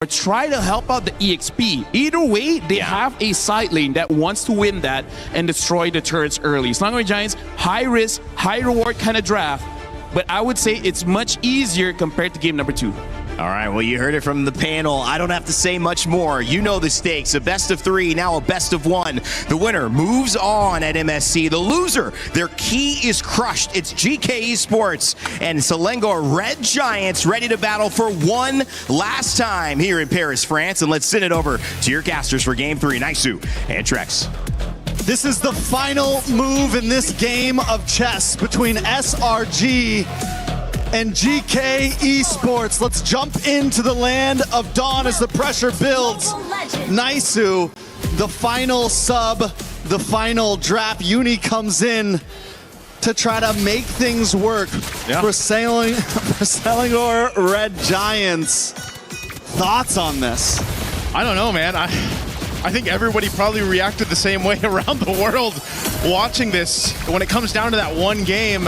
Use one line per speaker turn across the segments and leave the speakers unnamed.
or try to help out the EXP. Either way, they have a side lane that wants to win that and destroy the turrets early. Selangor Giants, high risk, high reward kind of draft, but I would say it's much easier compared to game number 2.
All right, well, you heard it from the panel. I don't have to say much more. You know the stakes. A best of 3, now a best of 1. The winner moves on at MSC. The loser, their key is crushed. It's Geekay Esports and Selangor Red Giants ready to battle for one last time here in Paris, France. And let's send it over to your casters for game 3, Naisu and Trex.
This is the final move in this game of chess between SRG and Geekay Esports. Let's jump into the land of Dawn as the pressure builds. Naisu, the final sub, the final draft. Uni comes in to try to make things work for Selangor Red Giants. Thoughts on this?
I don't know, man. I think everybody probably reacted the same way around the world watching this. When it comes down to that one game,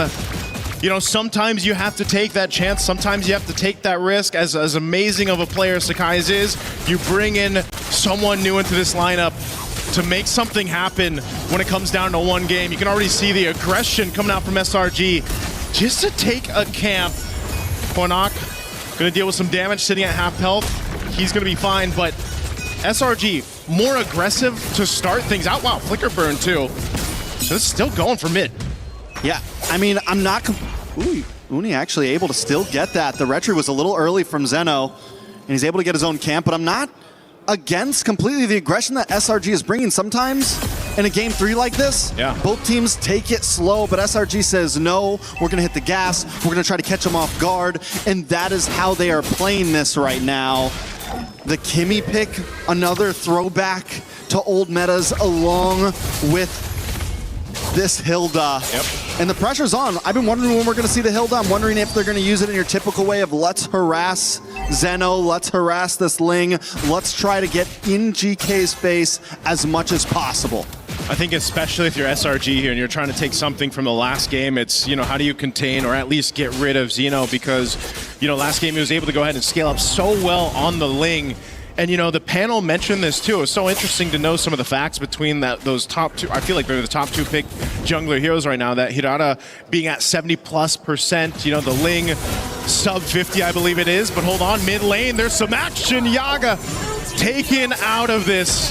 you know, sometimes you have to take that chance. Sometimes you have to take that risk. As amazing of a player Sakai's is, you bring in someone new into this lineup to make something happen when it comes down to one game. You can already see the aggression coming out from SRG just to take a camp. Konak gonna deal with some damage sitting at half health. He's gonna be fine, but SRG more aggressive to start things out. Wow, flicker burn too. So it's still going for mid.
Yeah, I mean, I'm not... Ooh, Uni actually able to still get that. The retry was a little early from Zeno, and he's able to get his own camp, but I'm not against completely the aggression that SRG is bringing. Sometimes in a game 3 like this, both teams take it slow, but SRG says, no, we're gonna hit the gas, we're gonna try to catch them off guard, and that is how they are playing this right now. The Kimmy pick, another throwback to old metas along with this Hilda. And the pressure's on. I've been wondering when we're going to see the Hilda. I'm wondering if they're going to use it in your typical way of let's harass Zeno, let's harass this Ling, let's try to get in GK's face as much as possible.
I think especially if you're SRG here and you're trying to take something from the last game, it's, you know, how do you contain or at least get rid of Zeno? Because, you know, last game he was able to go ahead and scale up so well on the Ling. And, you know, the panel mentioned this, too. It was so interesting to know some of the facts between those top 2. I feel like they're the top 2 pick jungler heroes right now. That Hirata being at 70+%. You know, the Ling sub 50, I believe it is. But hold on, mid lane, there's some action. Yaga taken out of this.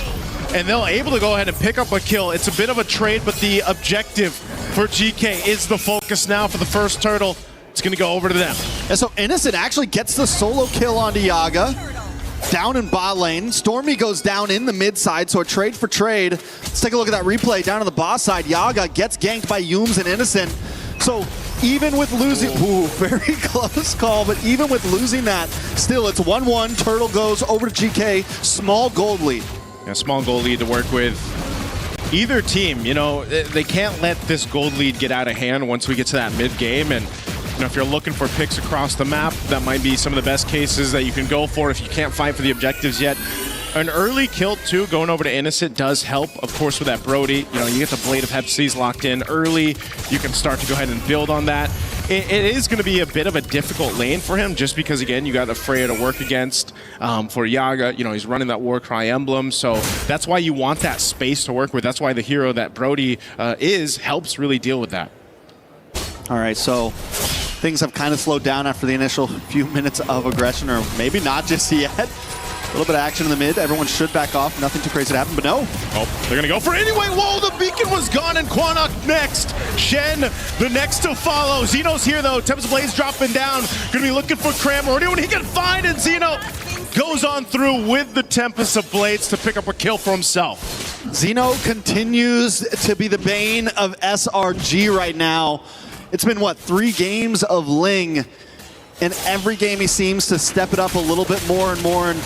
And they'll able to go ahead and pick up a kill. It's a bit of a trade, but the objective for GK is the focus now for the first turtle. It's going to go over to them.
And so Innocent actually gets the solo kill onto Yaga. Down in bot lane. Stormy goes down in the mid side, so a trade for trade. Let's take a look at that replay down on the boss side. Yaga gets ganked by Yooms and Innocent. So even with losing, ooh, very close call, but even with losing that, still it's 1-1. Turtle goes over to GK. Small gold lead.
Yeah, small gold lead to work with. Either team, you know, they can't let this gold lead get out of hand once we get to that mid game. And you know, if you're looking for picks across the map, that might be some of the best cases that you can go for if you can't fight for the objectives yet. An early kill, too, going over to Innocent does help, of course, with that Brody. You know, you get the Blade of Hepsies locked in early. You can start to go ahead and build on that. It is going to be a bit of a difficult lane for him just because, again, you got a Freya to work against. For Yaga, you know, he's running that Warcry emblem, so that's why you want that space to work with. That's why the hero that Brody helps really deal with that.
All right, so things have kind of slowed down after the initial few minutes of aggression, or maybe not just yet. A little bit of action in the mid. Everyone should back off. Nothing too crazy to happen, but no.
Oh, they're going to go for it anyway. Whoa, the beacon was gone, and Quanok next. Shen, the next to follow. Zeno's here, though. Tempest Blaze dropping down. Going to be looking for Cram or anyone he can find, and Zeno goes on through with the Tempest of Blades to pick up a kill for himself.
Zeno continues to be the bane of SRG right now. It's been, what, 3 games of Ling, and every game he seems to step it up a little bit more and more. And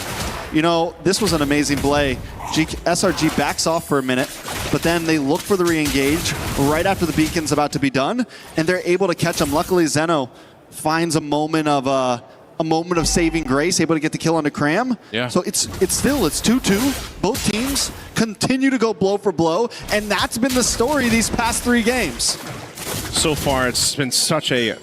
you know, this was an amazing play. SRG backs off for a minute, but then they look for the re-engage right after the beacon's about to be done, and they're able to catch him. Luckily, Zeno finds a moment of saving grace, able to get the kill onto Cram.
Yeah.
So it's 2-2. Both teams continue to go blow for blow, and that's been the story these past 3 games.
So far, it's been such a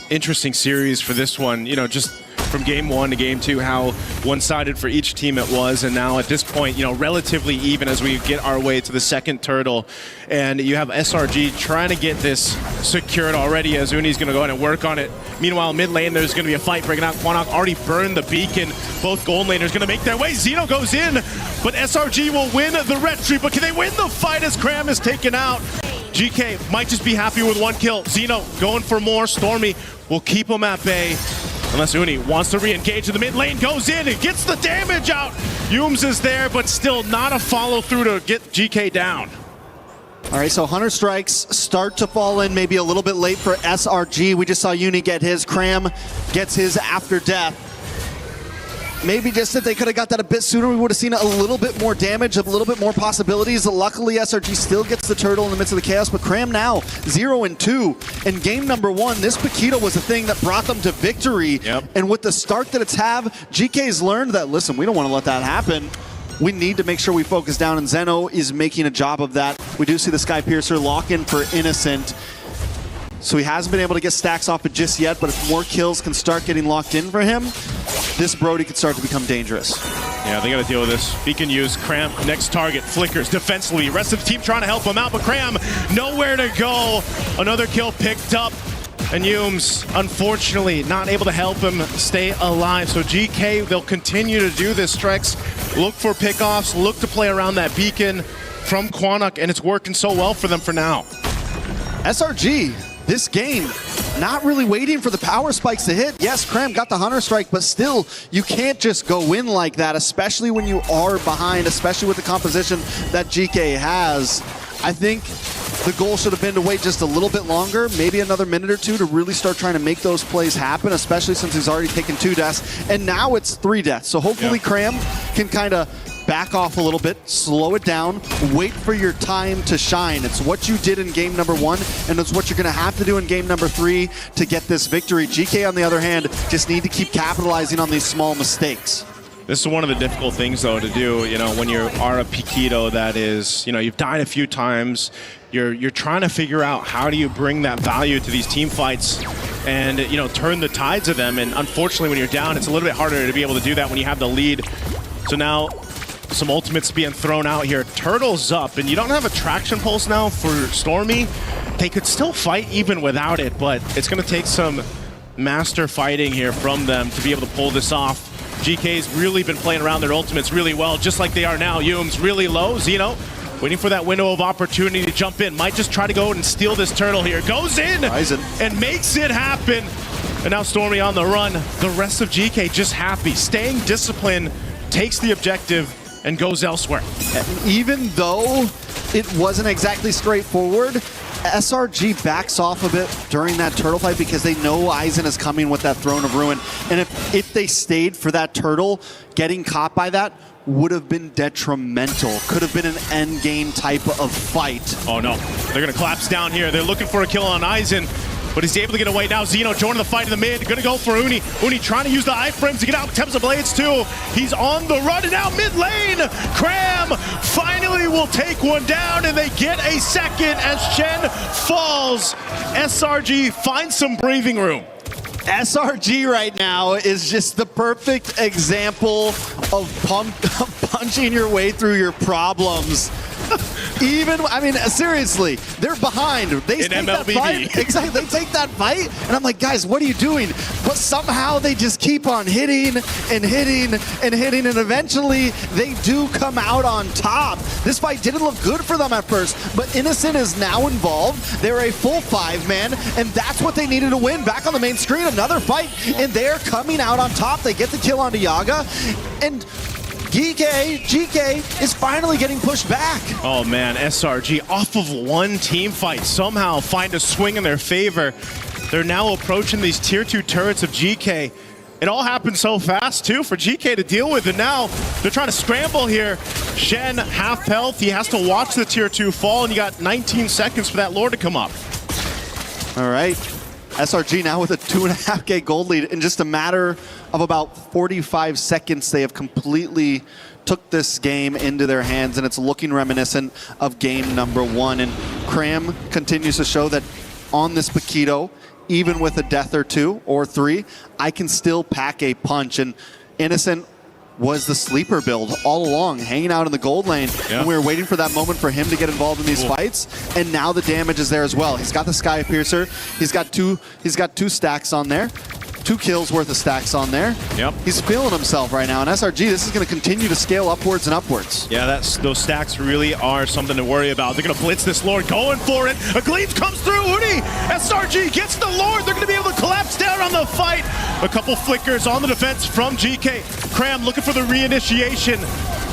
interesting series for this one. You know, just from game 1 to game 2, how one-sided for each team it was. And now at this point, you know, relatively even as we get our way to the second turtle. And you have SRG trying to get this secured already as Uni's going to go ahead and work on it. Meanwhile, mid lane, there's going to be a fight breaking out. Quanok already burned the beacon. Both gold laners going to make their way. Xeno goes in, but SRG will win the retry. But can they win the fight as Cram is taken out? GK might just be happy with 1 kill. Xeno going for more. Stormy will keep him at bay. Unless Uni wants to re-engage in the mid lane, goes in and gets the damage out. Yums is there, but still not a follow-through to get GK down.
All right, so Hunter Strikes start to fall in maybe a little bit late for SRG. We just saw Uni get his. Cram gets his after death. Maybe just if they could have got that a bit sooner, we would have seen a little bit more damage, a little bit more possibilities. Luckily, SRG still gets the turtle in the midst of the chaos, but Cram now 0-2. In game number 1, this Paquito was the thing that brought them to victory.
Yep.
And with the start that it's have, GK's learned that, listen, we don't want to let that happen. We need to make sure we focus down, and Zeno is making a job of that. We do see the Sky Piercer lock in for Innocent. So he hasn't been able to get stacks off it just yet, but if more kills can start getting locked in for him, this Brody could start to become dangerous.
Yeah, they got to deal with this. Beacon used. Cram, next target, flickers defensively. Rest of the team trying to help him out, but Cram, nowhere to go. Another kill picked up. And Yums, unfortunately, not able to help him stay alive. So GK, they'll continue to do this, Trex. Look for pickoffs, look to play around that beacon from Quanok, and it's working so well for them for now.
SRG, this game, not really waiting for the power spikes to hit. Yes, Cram got the Hunter Strike, but still, you can't just go in like that, especially when you are behind, especially with the composition that GK has. I think the goal should have been to wait just a little bit longer, maybe another minute or 2 to really start trying to make those plays happen, especially since he's already taken 2 deaths, and now it's 3 deaths. So hopefully Cram can kind of back off a little bit, slow it down, wait for your time to shine. It's what you did in game number 1, and it's what you're going to have to do in game number 3 to get this victory. GK, on the other hand, just need to keep capitalizing on these small mistakes.
This is one of the difficult things, though, to do, you know, when you are a Paquito that is, you know, you've died a few times, you're trying to figure out how do you bring that value to these team fights and, you know, turn the tides of them. And unfortunately, when you're down, it's a little bit harder to be able to do that when you have the lead. So now, some ultimates being thrown out here. Turtle's up, and you don't have a traction pulse now for Stormy. They could still fight even without it, but it's going to take some master fighting here from them to be able to pull this off. GK's really been playing around their ultimates really well, just like they are now. Yums really low. Xeno waiting for that window of opportunity to jump in. Might just try to go and steal this turtle here. Goes in and makes it happen. And now Stormy on the run. The rest of GK just happy, staying disciplined, takes the objective, and goes elsewhere.
Even though it wasn't exactly straightforward, SRG backs off a bit during that turtle fight because they know Aizen is coming with that Throne of Ruin. And if they stayed for that turtle, getting caught by that would have been detrimental. Could have been an end game type of fight.
Oh no, they're gonna collapse down here. They're looking for a kill on Aizen, but he's able to get away now. Xeno joining the fight in the mid, gonna go for Uni. Uni trying to use the iframes to get out Temps of Blades too. He's on the run, and now mid lane, Cram finally will take one down, and they get a second as Shen falls. SRG finds some breathing room.
SRG right now is just the perfect example of punching your way through your problems. Even, I mean, seriously, they're behind. They take
MLBB.
that fight. Exactly, they take that fight, and I'm like, guys, what are you doing? But somehow they just keep on hitting and hitting and hitting, and eventually they do come out on top. This fight didn't look good for them at first, but Innocent is now involved. They're a full 5-man, and that's what they needed to win. Back on the main screen, another fight, and they're coming out on top. They get the kill onto Yaga, and GK is finally getting pushed back.
Oh man, SRG off of one team fight somehow find a swing in their favor. They're now approaching these tier 2 turrets of GK. It all happened so fast too for GK to deal with, and now they're trying to scramble here. Shen, half health, he has to watch the tier 2 fall, and you got 19 seconds for that lord to come up.
All right. SRG now with a 2.5K gold lead. In just a matter of about 45 seconds, they have completely took this game into their hands, and it's looking reminiscent of game number 1. And Cram continues to show that on this Paquito, even with a death or 2 or 3, I can still pack a punch. And Innocent was the sleeper build all along, hanging out in the gold lane.
Yeah.
And we were waiting for that moment for him to get involved in these fights. And now the damage is there as well. He's got the Sky Piercer. He's got two stacks on there. 2 kills worth of stacks on there.
Yep.
He's feeling himself right now. And SRG, this is going to continue to scale upwards and upwards.
Yeah, those stacks really are something to worry about. They're going to blitz this Lord, going for it. A Gleams comes through. Uni, SRG gets the Lord. They're going to be able to collapse down on the fight. A couple flickers on the defense from GK. Cram looking for the reinitiation.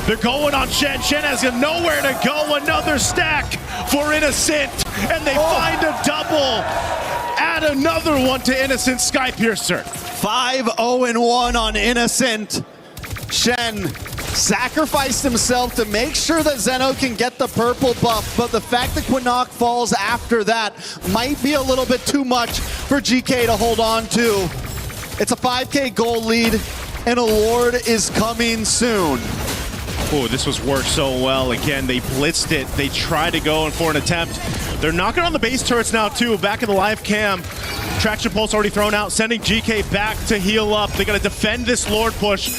They're going on Shen. Shen has nowhere to go. Another stack for Innocent. And they find a double. Add another one to Innocent Sky Piercer.
5-0-1 on Innocent. Shen sacrificed himself to make sure that Zeno can get the purple buff, but the fact that Quinnock falls after that might be a little bit too much for GK to hold on to. It's a 5K gold lead, and a Lord is coming soon.
Oh, this was worked so well. Again, they blitzed it. They tried to go in for an attempt. They're knocking on the base turrets now, too. Back in the live cam. Traction pulse already thrown out, sending GK back to heal up. They got to defend this Lord push.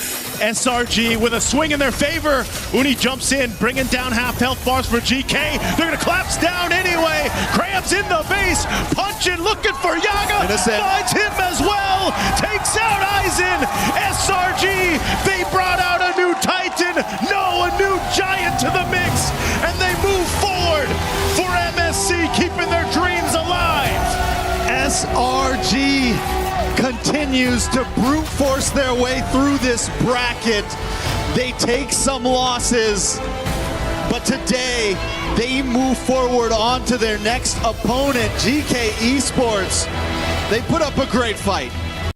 SRG with a swing in their favor. Uni jumps in, bringing down half health bars for GK. They're going to collapse down anyway. Krabs in the base, punching, looking for Yaga.
Innocent
finds him as well. Takes out Aizen. SRG, they brought out a new Titan. No, a new Giant to the mix. And they move forward for MSC, keeping their dreams alive.
SRG continues to brute force their way through this bracket. They take some losses, but today they move forward on to their next opponent, Geekay Esports. They put up a great fight.